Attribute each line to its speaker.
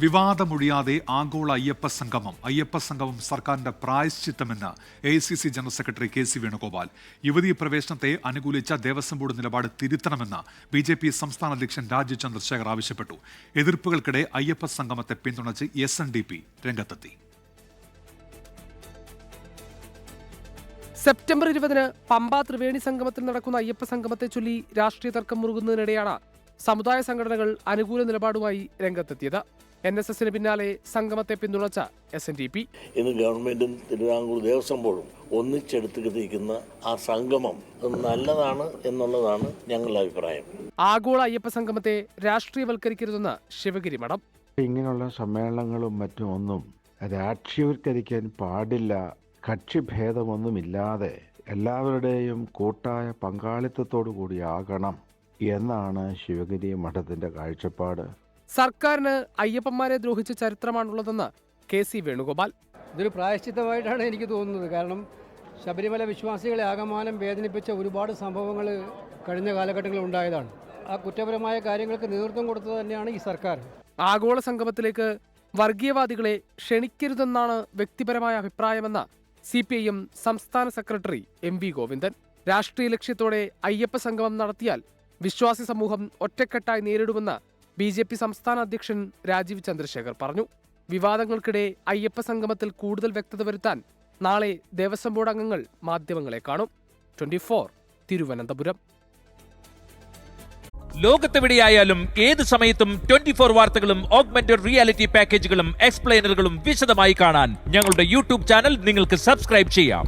Speaker 1: വിവാദമൊഴിയാതെ ആഗോള അയ്യപ്പ സംഗമം സർക്കാരിന്റെ പ്രായശ്ചിത്തമെന്ന് AICC general secretary KC Venugopal. യുവതീ പ്രവേശനത്തെ അനുകൂലിച്ച ദേവസ്വം ബോർഡ് നിലപാട് തിരുത്തണമെന്ന് BJP സംസ്ഥാന അധ്യക്ഷൻ രാജീവ് ചന്ദ്രശേഖർ ആവശ്യപ്പെട്ടു. എതിർപ്പുകൾക്കിടെ അയ്യപ്പ സംഗമത്തെ പിന്തുണച്ച് SNDP രംഗത്തെത്തി.
Speaker 2: സെപ്റ്റംബർ 20-ന് പമ്പ ത്രിവേണി സംഗമത്തിൽ നടക്കുന്ന അയ്യപ്പ സംഗമത്തെ ചൊല്ലി രാഷ്ട്രീയ തർക്കം മുറുകുന്നതിനിടെയാണ് സമുദായ സംഘടനകൾ അനുകൂല നിലപാടുമായി രംഗത്തെത്തിയത്. NSSന് പിന്നാലെ സംഗമത്തെ പിന്തുണച്ച SNDP.
Speaker 3: ഇന്ന് ഗവൺമെന്റും തിരുവിതാംകൂർ ദേവസ്വം ബോർഡും ഒന്നിച്ചെടുത്തിരിക്കുന്ന ആ സംഗമം നല്ലതാണ് എന്നുള്ളതാണ് ഞങ്ങളുടെ അഭിപ്രായം.
Speaker 2: ആഗോള അയ്യപ്പ സംഗമത്തെ രാഷ്ട്രീയവൽക്കരിക്കരുതെന്ന് ശിവഗിരി മഠം.
Speaker 4: ഇങ്ങനെയുള്ള സമ്മേളനങ്ങളും മറ്റും ഒന്നും രാഷ്ട്രീയവൽക്കരിക്കാൻ പാടില്ല. കക്ഷിഭേദമൊന്നുമില്ലാതെ എല്ലാവരുടെയും കൂട്ടായ പങ്കാളിത്തത്തോടു കൂടിയാകണം എന്നാണ് ശിവഗിരി മഠത്തിന്റെ കാഴ്ചപ്പാട്.
Speaker 2: സർക്കാരിന് അയ്യപ്പന്മാരെ ദ്രോഹിച്ച ചരിത്രമാണുള്ളതെന്ന് KC വേണുഗോപാൽ.
Speaker 5: ഇതൊരു പ്രായശ്ചിത്തമായിട്ടാണ് എനിക്ക് തോന്നുന്നത്. കാരണം ശബരിമല വിശ്വാസികളെ ആകമാനം വേദനിപ്പിച്ച ഒരുപാട് സംഭവങ്ങൾ കഴിഞ്ഞ കാലഘട്ടങ്ങളിൽ ഉണ്ടായതാണ്. ആ കുറ്റപരമായ കാര്യങ്ങൾക്ക് നേതൃത്വം കൊടുത്തത് തന്നെയാണ് ഈ സർക്കാർ.
Speaker 2: ആഗോള സംഗമത്തിലേക്ക് വർഗീയവാദികളെ ക്ഷണിക്കരുതെന്നാണ് വ്യക്തിപരമായ അഭിപ്രായമെന്ന് CPIM സംസ്ഥാന സെക്രട്ടറി MV ഗോവിന്ദൻ. രാഷ്ട്രീയ ലക്ഷ്യത്തോടെ അയ്യപ്പ സംഗമം നടത്തിയാൽ വിശ്വാസി സമൂഹം ഒറ്റക്കെട്ടായി നേരിടുമെന്ന് BJP സംസ്ഥാന അധ്യക്ഷൻ രാജീവ് ചന്ദ്രശേഖർ പറഞ്ഞു. വിവാദങ്ങൾക്കിടെ അയ്യപ്പ സംഗമത്തിൽ കൂടുതൽ വ്യക്തത വരുത്താൻ നാളെ ദേവസ്വം ബോർഡ് അംഗങ്ങൾ മാധ്യമങ്ങളെ കാണും. 24 തിരുവനന്തപുരം.
Speaker 6: ലോകത്തെവിടെയായാലും ഏത് സമയത്തും 24 വാർത്തകളും ഓഗ്മെന്റഡ് റിയാലിറ്റി പാക്കേജുകളും എക്സ്പ്ലെയിനറുകളും വിശദമായി കാണാൻ ഞങ്ങളുടെ YouTube ചാനൽ നിങ്ങൾക്ക് സബ്സ്ക്രൈബ് ചെയ്യാം.